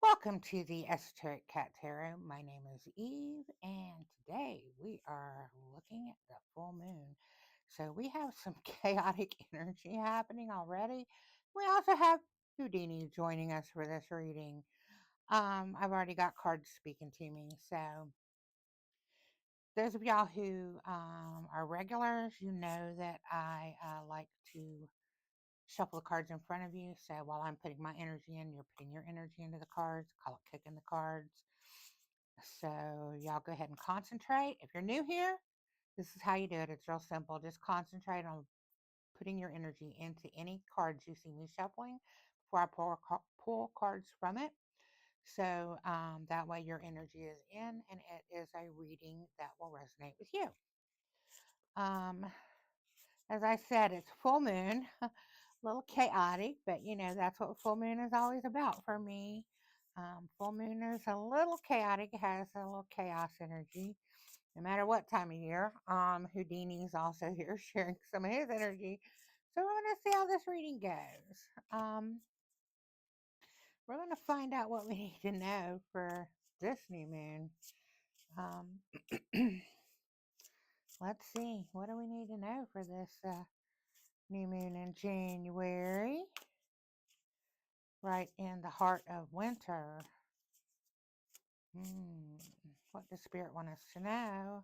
Welcome to the Esoteric Cat Tarot. My name is Eve, and today we are looking at the full moon. So we have some chaotic energy happening already. We also have Houdini joining us for this reading. I've already got cards speaking to me. So those of y'all who are regulars, you know that I like to shuffle the cards in front of you. So while I'm putting my energy in, you're putting your energy into the cards. Call it kicking the cards. So y'all go ahead and concentrate. If you're new here, this is how you do it. It's real simple. Just concentrate on putting your energy into any cards you see me shuffling before I pull cards from it. So that way your energy is in and it is a reading that will resonate with you. As I said, it's full moon. A little chaotic, but that's what full moon is always about for me. Full moon is a little chaotic, it has a little chaos energy, no matter what time of year. Houdini's also here sharing some of his energy. So we're going to see how this reading goes. We're going to find out what we need to know for this new moon. Let's see. What do we need to know for this new moon in January? Right in the heart of winter. What does Spirit want us to know?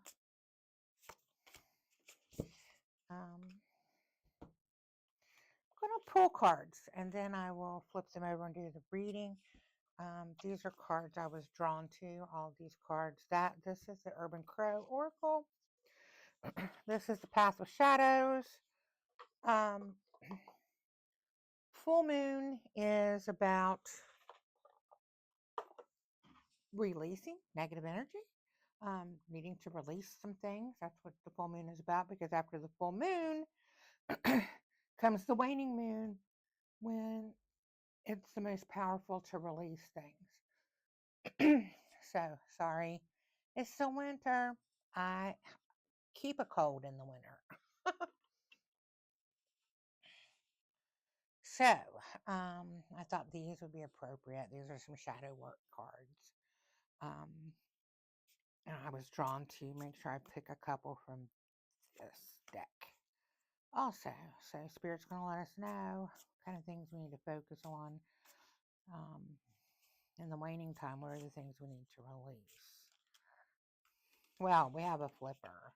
I'm going to pull cards and then I will flip them over and do the reading. These are cards I was drawn to. All these cards. This is the Urban Crow Oracle. This is the Path of Shadows. Full moon is about releasing negative energy. Needing to release some things. That's what the full moon is about, because after the full moon comes the waning moon, when it's the most powerful to release things. So, sorry. It's the winter. I keep a cold in the winter. So, I thought these would be appropriate. These are some shadow work cards. And I was drawn to make sure I pick a couple from this deck. Also, so Spirit's going to let us know what kind of things we need to focus on in the waning time. What are the things we need to release? Well, we have a flipper.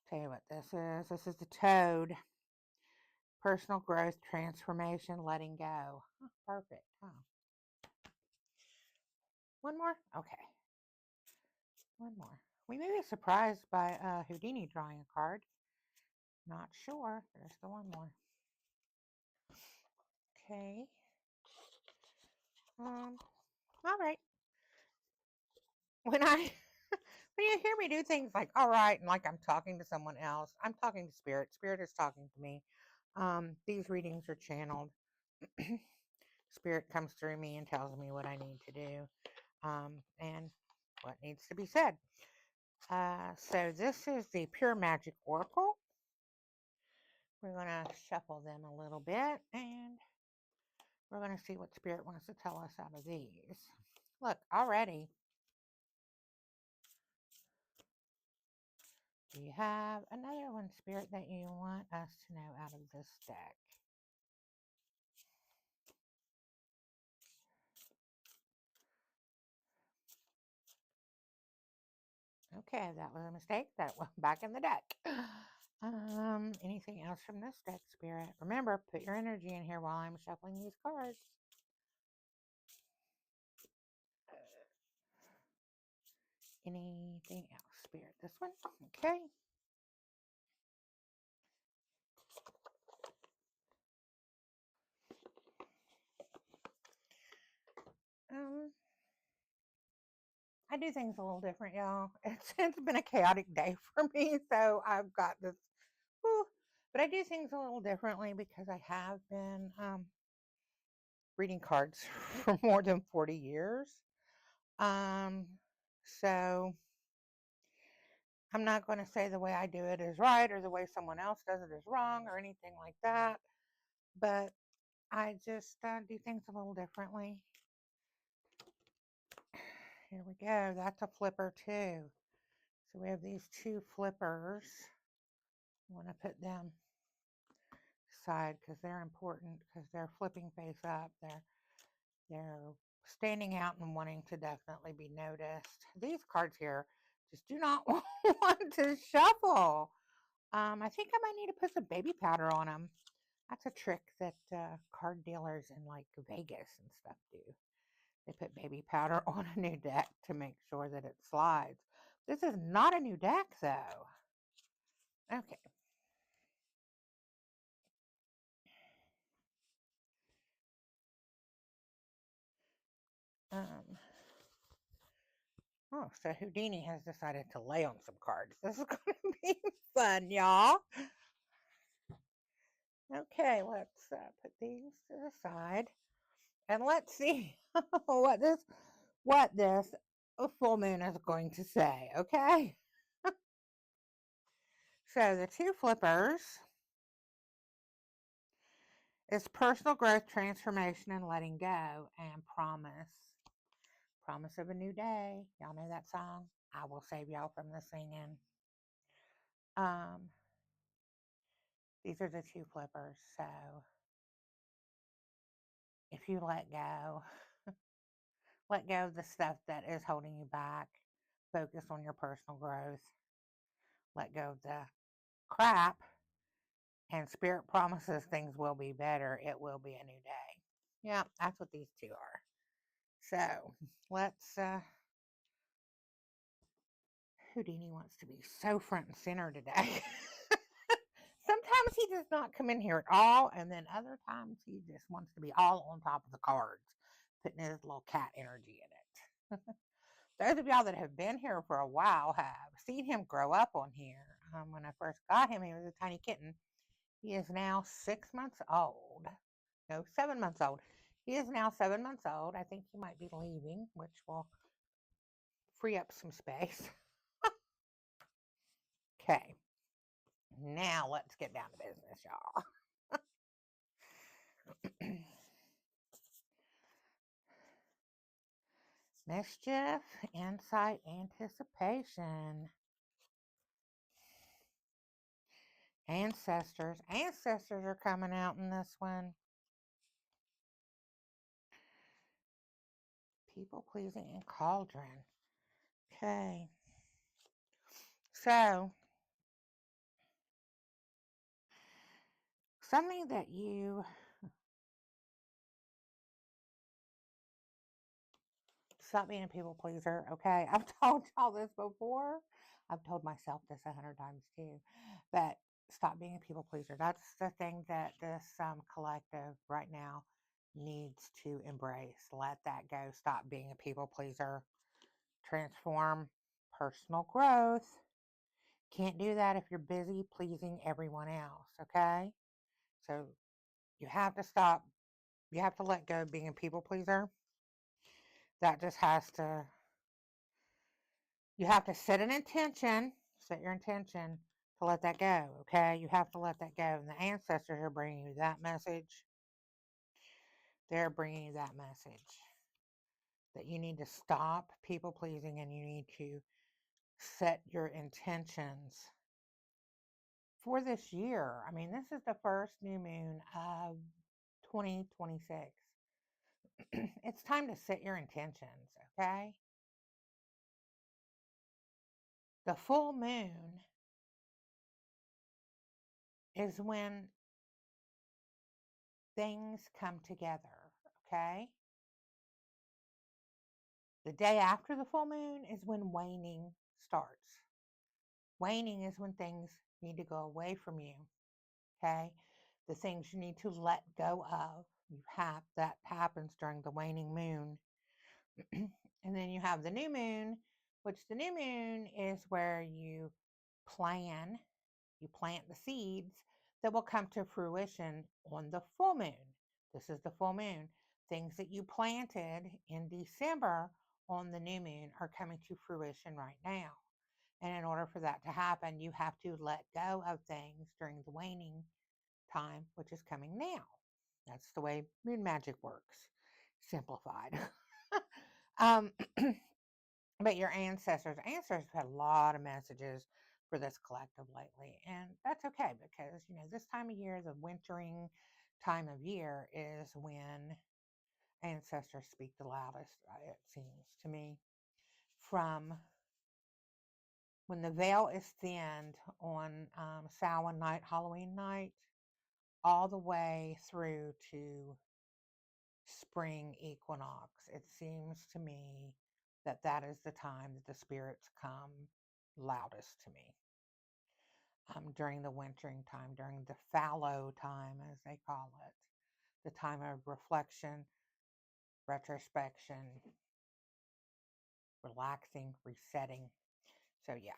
Tell you what this is. This is the Toad. Personal growth, transformation, letting go. Oh, perfect. Oh. One more? Okay. One more. We may be surprised by Houdini drawing a card. Not sure. There's the one more. Okay. All right. When I when you hear me do things like all right and like I'm talking to someone else, I'm talking to Spirit. Spirit is talking to me. These readings are channeled. Spirit comes through me and tells me what I need to do, and what needs to be said. So this is the Pure Magic Oracle. We're going to shuffle them a little bit, and we're going to see what Spirit wants to tell us out of these. Look, already. Do you have another one, Spirit, that you want us to know out of this deck? Okay, that was a mistake. That went back in the deck. Anything else from this deck, Spirit? Remember, put your energy in here while I'm shuffling these cards. Anything else, Spirit? This one? Okay. I do things a little different, y'all. It's been a chaotic day for me, so I've got this. Whew, but I do things a little differently because I have been reading cards for more than 40 years. So I'm not going to say the way I do it is right or the way someone else does it is wrong or anything like that. but I just do things a little differently. Here we go. That's a flipper too. So we have these two flippers. I want to put them aside because they're important because they're flipping face up. They're standing out and wanting to definitely be noticed. These cards here just do not want to shuffle. I think I might need to put some baby powder on them. That's a trick that card dealers in like Vegas and stuff do. They put baby powder on a new deck to make sure that it slides. This is not a new deck though. Okay. Um, oh, so Houdini has decided to lay on some cards. This is going to be fun, y'all. Okay, let's put these to the side and let's see what this full moon is going to say. Okay. So the two flippers is personal growth, transformation, and letting go, and promise. Promise of a new day. Y'all know that song? I will save y'all from the singing. Um, these are the two flippers. So if you let go of the stuff that is holding you back, focus on your personal growth, let go of the crap, and spirit promises things will be better. It will be a new day. Yeah, that's what these two are. So let's Houdini wants to be so front and center today. Sometimes he does not come in here at all, and then other times he just wants to be all on top of the cards, putting his little cat energy in it. Those of y'all that have been here for a while have seen him grow up on here. When I first got him, he was a tiny kitten. He is now 6 months old. No, 7 months old. He is now 7 months old. I think he might be leaving, which will free up some space. Okay. Now let's get down to business, y'all. Mischief, insight, anticipation. Ancestors. Ancestors are coming out in this one. People pleasing and cauldron. Okay. So, something that you stop being a people pleaser, okay? I've told y'all this before. I've told myself this 100 times too. But stop being a people pleaser. That's the thing that this collective right now needs to embrace. Let that go. Stop being a people pleaser. Transform personal growth. Can't do that if you're busy pleasing everyone else, okay? So you have to stop. You have to let go of being a people pleaser. That just has to, you have to set an intention, set your intention to let that go, okay? You have to let that go. And the ancestors are bringing you that message. They're bringing you that message that you need to stop people pleasing and you need to set your intentions for this year. I mean, this is the first new moon of 2026. It's time to set your intentions, okay? The full moon is when things come together, okay? The day after the full moon is when waning starts. Waning is when things need to go away from you, okay? The things you need to let go of. That happens during the waning moon. And then you have the new moon, which the new moon is where you plan, you plant the seeds that will come to fruition on the full moon. This is the full moon. Things that you planted in December on the new moon are coming to fruition right now. And in order for that to happen, you have to let go of things during the waning time, which is coming now. That's the way moon magic works, simplified. um, but your ancestors have a lot of messages for this collective lately, and that's okay because this time of year, the wintering time of year, is when ancestors speak the loudest. It seems to me, from when the veil is thinned on Samhain night, Halloween night, all the way through to spring equinox. It seems to me that that is the time that the spirits come loudest to me. During the wintering time, during the fallow time, as they call it, the time of reflection, retrospection, relaxing, resetting. So, yeah.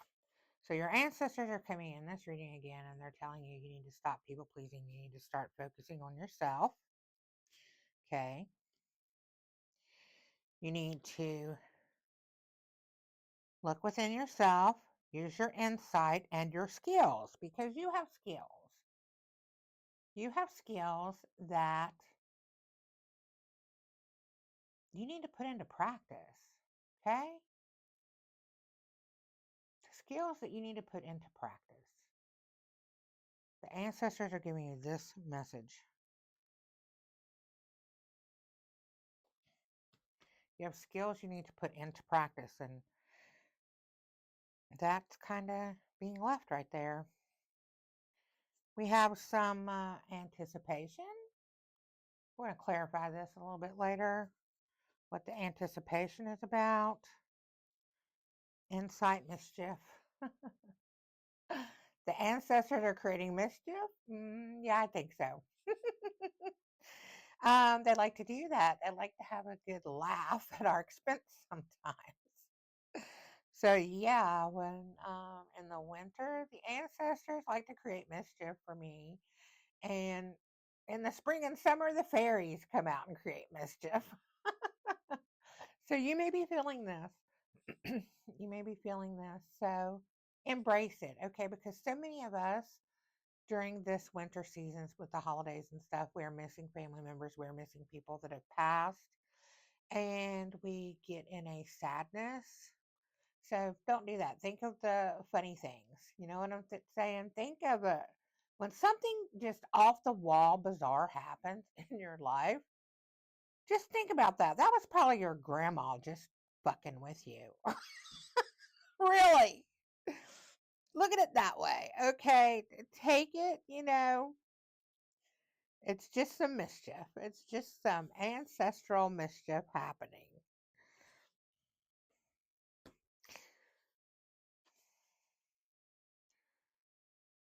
So, your ancestors are coming in this reading again, and they're telling you you need to stop people pleasing. You need to start focusing on yourself. Okay. You need to look within yourself, use your insight and your skills, because you have skills. You have skills that you need to put into practice. Okay? Skills that you need to put into practice. The ancestors are giving you this message. You have skills you need to put into practice, and that's kind of being left right there. We have some anticipation. We're going to clarify this a little bit later, what the anticipation is about. Insight, mischief. The ancestors are creating mischief? Yeah, I think so. They like to do that. They like to have a good laugh at our expense sometimes. So yeah, when in the winter, the ancestors like to create mischief for me, and in the spring and summer, the fairies come out and create mischief. So you may be feeling this. You may be feeling this. So embrace it, okay? Because so many of us during this winter seasons with the holidays and stuff, we're missing family members, we're missing people that have passed, and we get in a sadness. So don't do that. Think of the funny things. You know what I'm saying? Think of it. When something just off the wall bizarre happens in your life, just think about that. That was probably your grandma just fucking with you. Really. Look at it that way. Okay. Take it, it's just some mischief. It's just some ancestral mischief happening.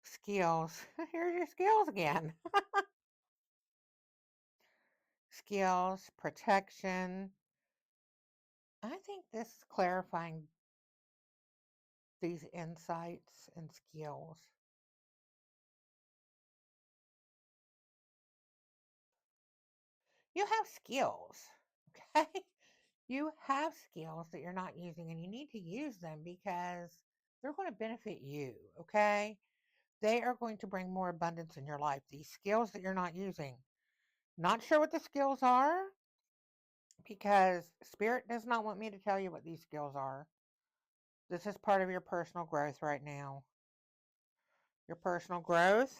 Skills. Here's your skills again. Skills, protection. I think this is clarifying these insights and skills. You have skills, okay? You have skills that you're not using, and you need to use them because they're going to benefit you, okay? They are going to bring more abundance in your life. These skills that you're not using. Not sure what the skills are because Spirit does not want me to tell you what these skills are. This is part of your personal growth right now. Your personal growth,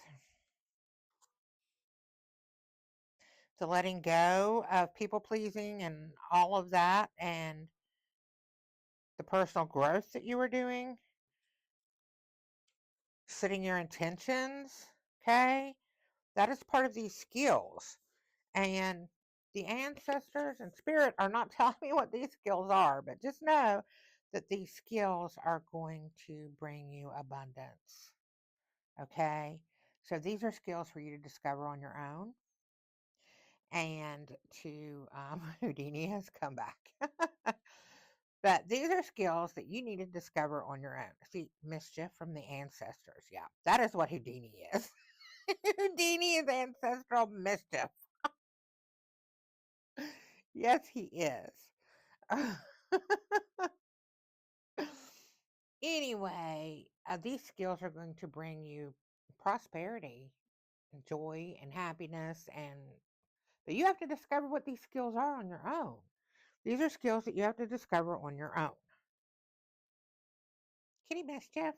the letting go of people pleasing and all of that, and the personal growth that you were doing, setting your intentions, okay? That is part of these skills. And the ancestors and spirit are not telling me what these skills are, but just know that these skills are going to bring you abundance. Okay? So these are skills for you to discover on your own and to Houdini has come back. But these are skills that you need to discover on your own. See, mischief from the ancestors. Yeah, that is what Houdini is. Houdini is ancestral mischief. Yes, he is. Anyway, these skills are going to bring you prosperity, and joy, and happiness, and But you have to discover what these skills are on your own. These are skills that you have to discover on your own. Kitty mischief.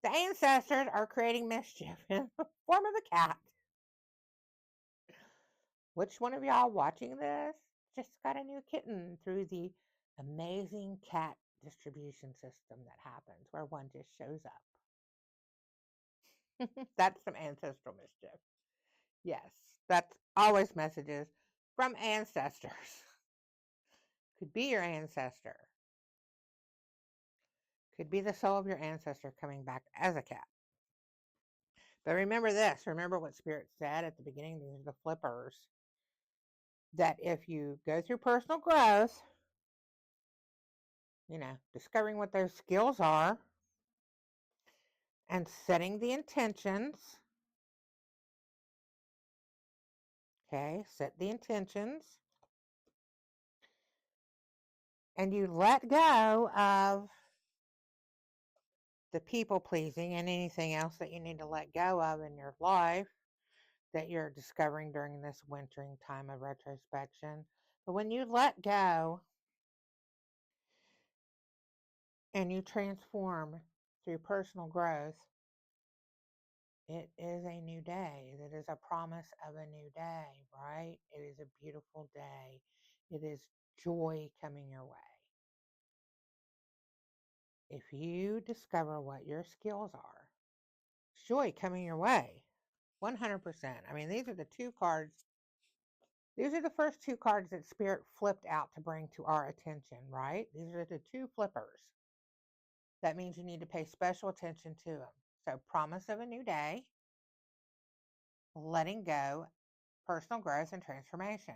The ancestors are creating mischief in the form of a cat. Which one of y'all watching this just got a new kitten through the amazing cat distribution system that happens where one just shows up? That's some ancestral mischief. Yes, that's always messages from ancestors. Could be your ancestor. Could be the soul of your ancestor coming back as a cat. But remember this. Remember what Spirit said at the beginning. These are the flippers. That if you go through personal growth, discovering what those skills are and setting the intentions. Okay, set the intentions. And you let go of the people pleasing and anything else that you need to let go of in your life that you're discovering during this wintering time of retrospection. But when you let go and you transform through personal growth, it is a new day. It is a promise of a new day, right? It is a beautiful day. It is joy coming your way. If you discover what your skills are, joy coming your way. 100%. I mean, these are the two cards. These are the first two cards that Spirit flipped out to bring to our attention, right? These are the two flippers. That means you need to pay special attention to them. So, promise of a new day, letting go, personal growth, and transformation.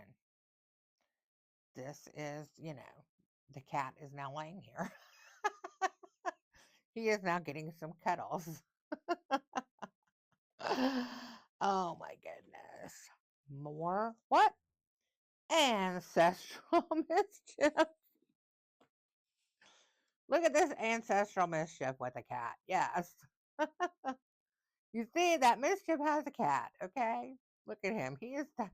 This is, the cat is now laying here. He is now getting some cuddles. Oh my goodness. More what? Ancestral mischief. Look at this ancestral mischief with a cat. Yes. You see, that mischief has a cat, okay? Look at him. He's done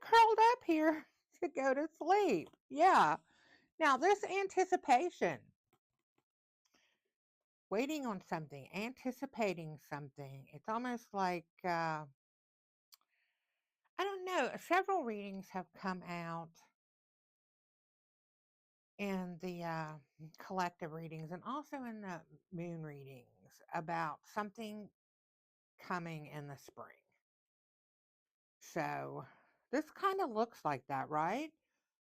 curled up here to go to sleep. Yeah. Now, this anticipation, waiting on something, anticipating something, it's almost like, I don't know, several readings have come out in the collective readings and also in the moon readings about something coming in the spring. So this kind of looks like that, right?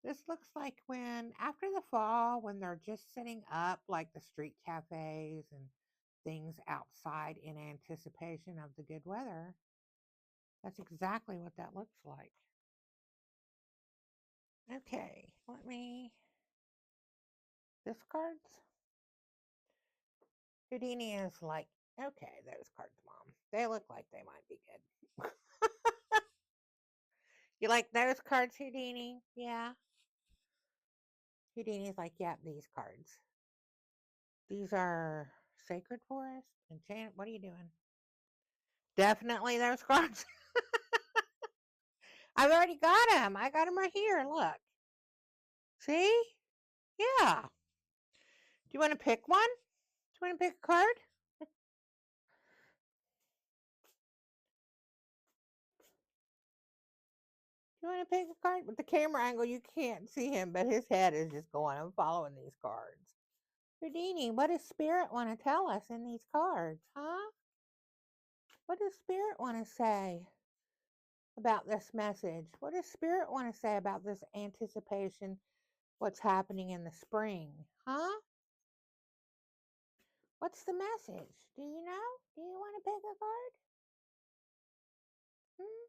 This looks like when, after the fall, when they're just sitting up like the street cafes and things outside in anticipation of the good weather. That's exactly what that looks like. Okay, this cards. Houdini is like, okay, those cards, Mom. They look like they might be good. You like those cards, Houdini? Yeah. Houdini's like, yeah, these cards. These are Sacred Forest, Enchanted. What are you doing? Definitely those cards. I've already got them. I got them right here. Look. See? Yeah. Do you want to pick one? Do you want to pick a card? Do you want to pick a card? With the camera angle, you can't see him, but his head is just going. I'm following these cards. Houdini, what does Spirit want to tell us in these cards, huh? What does Spirit want to say about this message? What does Spirit want to say about this anticipation, what's happening in the spring, huh? What's the message? Do you know? Do you want to pick a card? Hmm?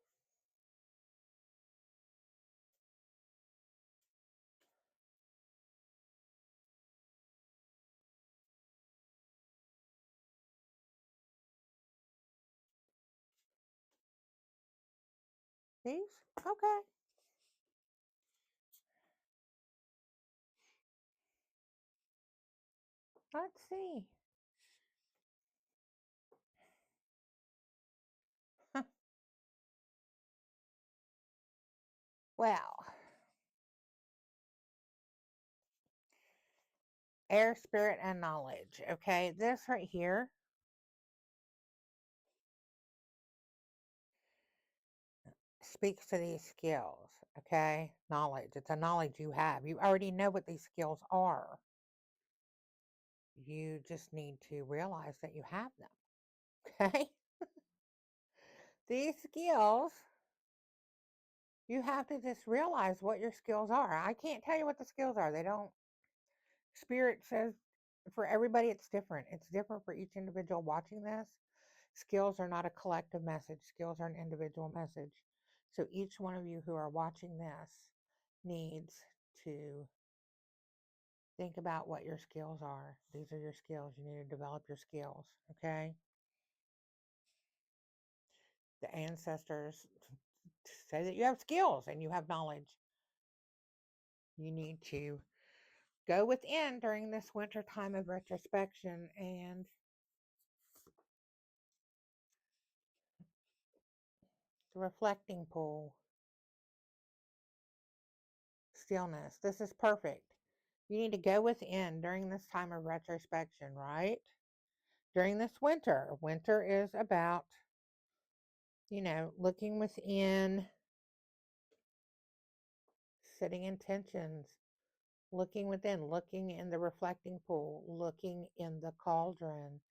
These? Okay. Let's see. Well, air, spirit, and knowledge. Okay, this right here speaks to these skills. Okay, knowledge. It's a knowledge you have. You already know what these skills are. You just need to realize that you have them. Okay, these skills, you have to just realize what your skills are. I can't tell you what the skills are. They don't. Spirit says for everybody it's different. It's different for each individual watching this. Skills are not a collective message, skills are an individual message. So each one of you who are watching this needs to think about what your skills are. These are your skills. You need to develop your skills, okay? The ancestors say that you have skills and you have knowledge. You need to go within during this winter time of retrospection and the reflecting pool, stillness. This is perfect. You need to go within during this time of retrospection, right? During this winter. Winter is about, looking within, setting intentions, looking within, looking in the reflecting pool, looking in the cauldron,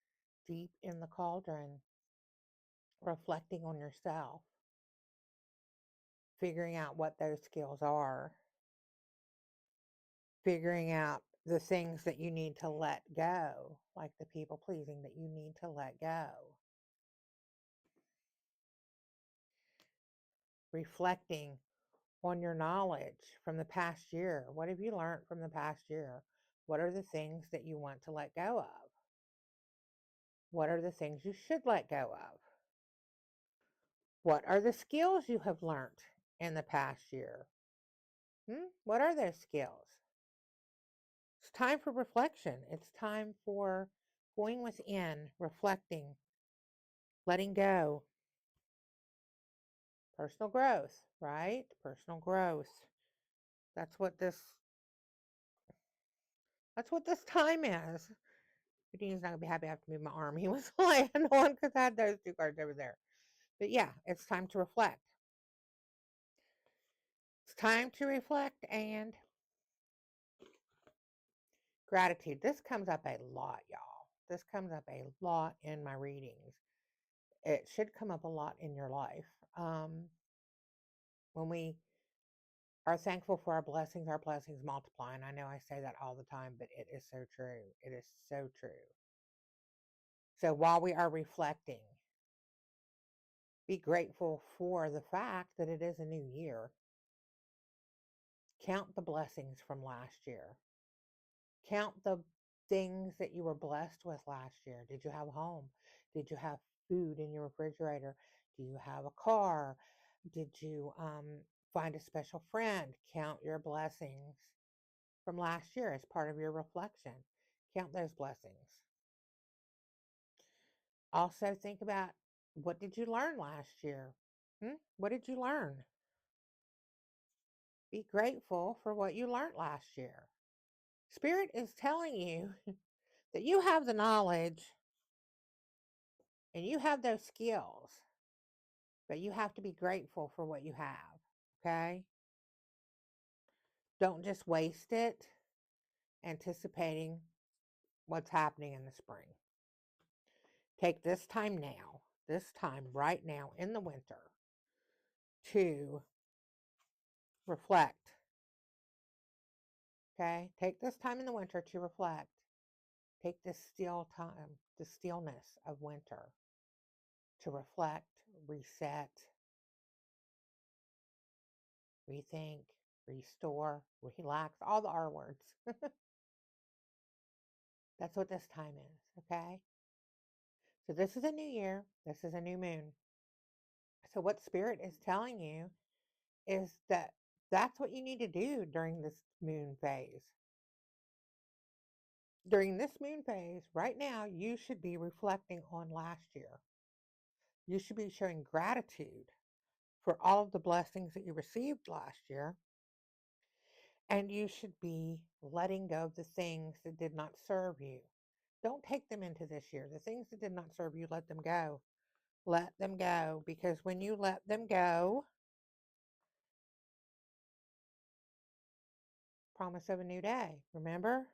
deep in the cauldron, reflecting on yourself, figuring out what those skills are, figuring out the things that you need to let go, like the people pleasing that you need to let go. Reflecting on your knowledge from the past year. What have you learned from the past year? What are the things that you want to let go of? What are the things you should let go of? What are the skills you have learned in the past year? What are those skills? It's time for reflection. It's time for going within, reflecting, letting go. Personal growth, right? Personal growth. That's what this time is. He's not gonna be happy I have to move my arm. He was laying on because I had those two cards over there. But yeah, it's time to reflect. It's time to reflect and gratitude. This comes up a lot, y'all. This comes up a lot in my readings. It should come up a lot in your life. When we are thankful for our blessings multiply. And I know I say that all the time, but it is so true. It is so true. So while we are reflecting, be grateful for the fact that it is a new year. Count the blessings from last year. Count the things that you were blessed with last year. Did you have a home? Did you have food in your refrigerator? Do you have a car? Did you find a special friend? Count your blessings from last year as part of your reflection. Count those blessings. Also think about, what did you learn last year? What did you learn? Be grateful for what you learned last year. Spirit is telling you that you have the knowledge and you have those skills, but you have to be grateful for what you have, okay? Don't just waste it anticipating what's happening in the spring. Take this time now, this time right now in the winter, to reflect, okay? Take this time in the winter to reflect. Take this still time, the stillness of winter, to reflect, reset, rethink, restore, relax, all the R words. That's what this time is, okay? So this is a new year. This is a new moon. So what Spirit is telling you is that that's what you need to do during this moon phase. During this moon phase, right now, you should be reflecting on last year. You should be showing gratitude for all of the blessings that you received last year. And you should be letting go of the things that did not serve you. Don't take them into this year. The things that did not serve you, let them go. Let them go. Because when you let them go, promise of a new day. Remember?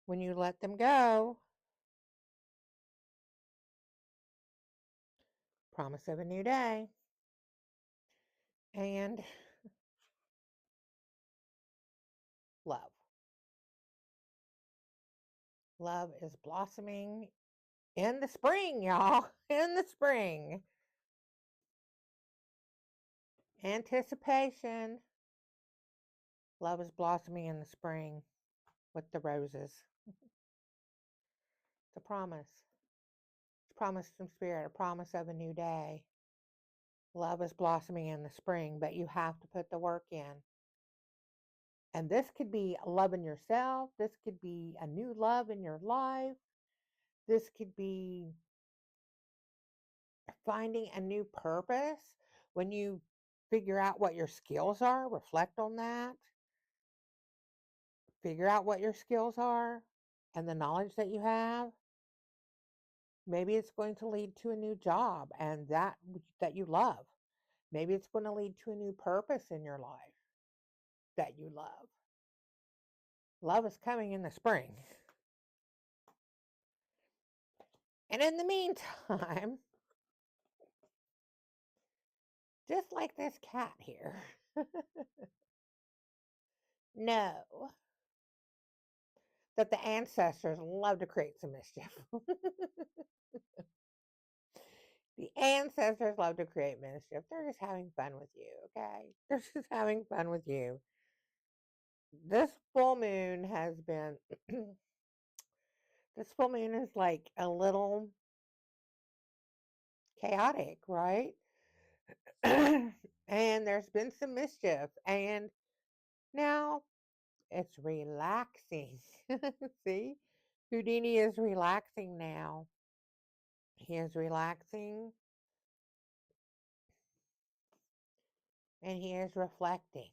When you let them go, promise of a new day. And love. Love is blossoming in the spring, y'all. In the spring. Anticipation. Love is blossoming in the spring with the roses. It's a promise. It's a promise from Spirit, a promise of a new day. Love is blossoming in the spring, but you have to put the work in. And this could be loving yourself. This could be a new love in your life. This could be finding a new purpose. When you figure out what your skills are, reflect on that. Figure out what your skills are and the knowledge that you have. Maybe it's going to lead to a new job and that you love. Maybe it's going to lead to a new purpose in your life that you love. Love is coming in the spring. And in the meantime, just like this cat here, know that the ancestors love to create some mischief. The ancestors love to create mischief. They're just having fun with you, okay? They're just having fun with you. This full moon has been, this full moon is like a little chaotic, right? And there's been some mischief. And now it's relaxing. See? Houdini is relaxing now. He is relaxing and he is reflecting.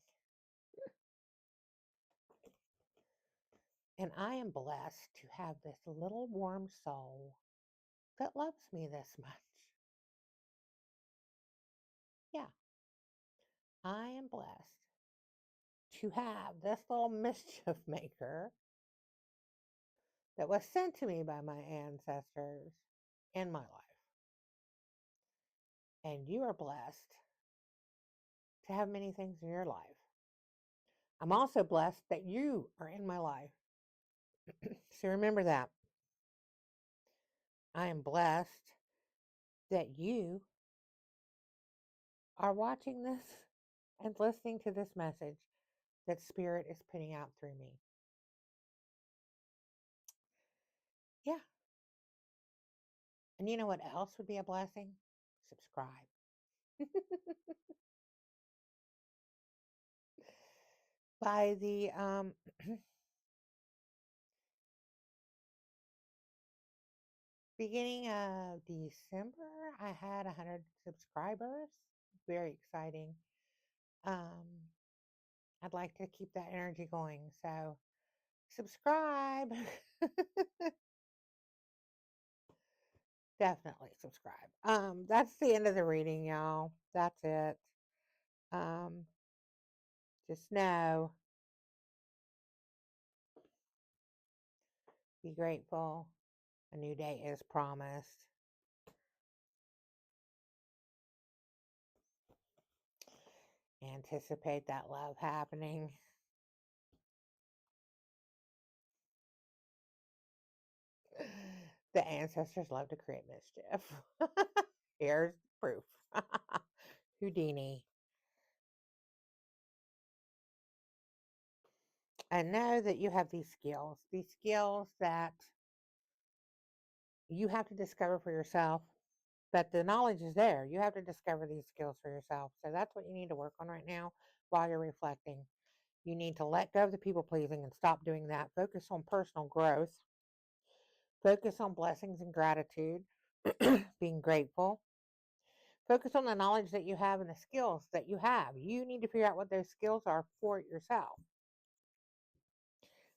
And I am blessed to have this little warm soul that loves me this much. Yeah, I am blessed to have this little mischief maker that was sent to me by my ancestors in my life. And you are blessed to have many things in your life. I'm also blessed that you are in my life. So remember that. I am blessed that you are watching this and listening to this message that Spirit is putting out through me. Yeah. And you know what else would be a blessing? Subscribe. By the beginning of December, I had 100 subscribers. Very exciting. I'd like to keep that energy going. So subscribe. Definitely subscribe. That's the end of the reading, y'all. That's it. Um, just know, be grateful. A new day is promised. Anticipate that love happening. The ancestors love to create mischief. Here's proof. Houdini. And know that you have these skills that you have to discover for yourself. But the knowledge is there. You have to discover these skills for yourself. So that's what you need to work on right now while you're reflecting. You need to let go of the people pleasing and stop doing that. Focus on personal growth. Focus on blessings and gratitude, being grateful. Focus on the knowledge that you have and the skills that you have. You need to figure out what those skills are for yourself.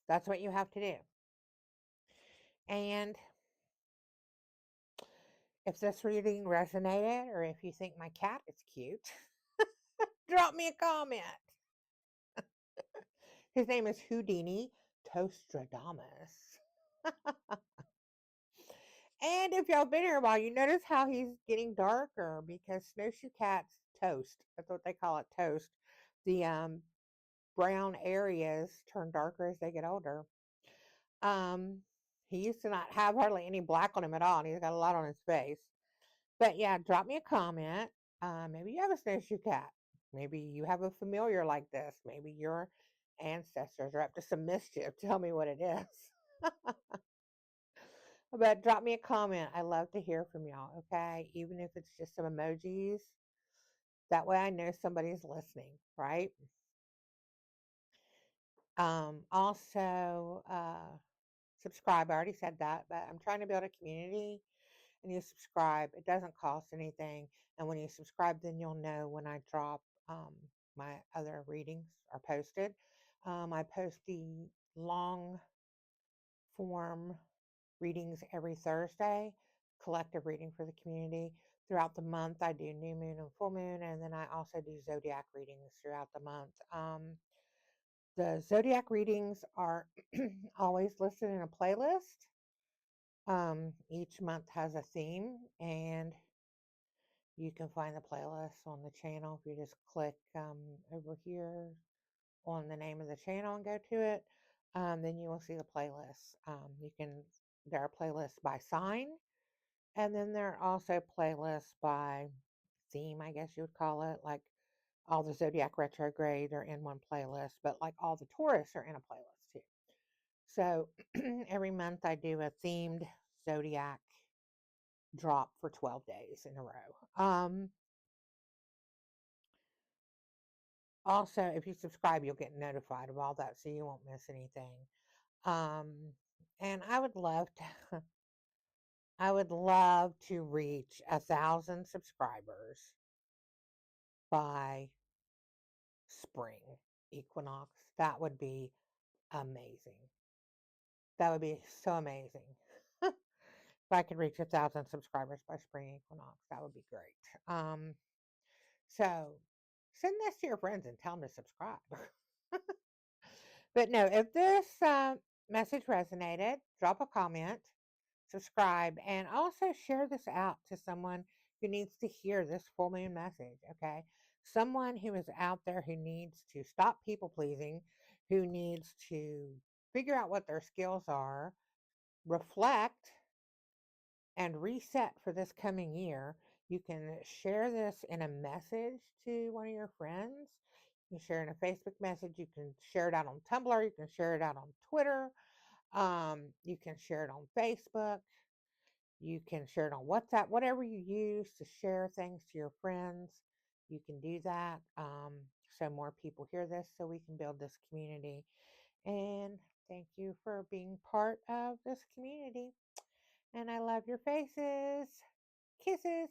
That's what you have to do. And if this reading resonated, or if you think my cat is cute, drop me a comment. His name is Houdini Tostradamus. And if y'all been here a while, you notice how he's getting darker because snowshoe cats toast. That's what they call it, toast. The brown areas turn darker as they get older. Um, he used to not have hardly any black on him at all, and he's got a lot on his face. But yeah, drop me a comment. Maybe you have a snowshoe cat. Maybe you have a familiar like this. Maybe your ancestors are up to some mischief. Tell me what it is. But drop me a comment. I love to hear from y'all, okay? Even if it's just some emojis. That way I know somebody's listening, right? Also, subscribe. I already said that, but I'm trying to build a community, and you subscribe. It doesn't cost anything. And when you subscribe, then you'll know when I drop my other readings are posted. I post the long form readings every Thursday, collective reading for the community. Throughout the month, I do new moon and full moon, and then I also do zodiac readings throughout the month. The zodiac readings are always listed in a playlist. Each month has a theme, and you can find the playlist on the channel if you just click over here on the name of the channel and go to it. Then you will see the playlist. There are playlists by sign, and then there are also playlists by theme, I guess you would call it. Like all the zodiac retrograde are in one playlist, but like all the Taurus are in a playlist too. So every month I do a themed zodiac drop for 12 days in a row. Also, if you subscribe, you'll get notified of all that, so you won't miss anything. Um, and I would love to reach 1,000 subscribers by spring equinox. That would be amazing. That would be so amazing. If I could reach 1,000 subscribers by spring equinox, that would be great. So send this to your friends and tell them to subscribe. But no, if this message resonated, drop a comment, subscribe, and also share this out to someone who needs to hear this full moon message, okay? Someone who is out there who needs to stop people pleasing, who needs to figure out what their skills are, reflect, and reset for this coming year. You can share this in a message to one of your friends. You can share in a Facebook message. You can share it out on Tumblr. You can share it out on Twitter. You can share it on Facebook. You can share it on WhatsApp. Whatever you use to share things to your friends, you can do that. So more people hear this, so we can build this community. And thank you for being part of this community. And I love your faces. Kisses.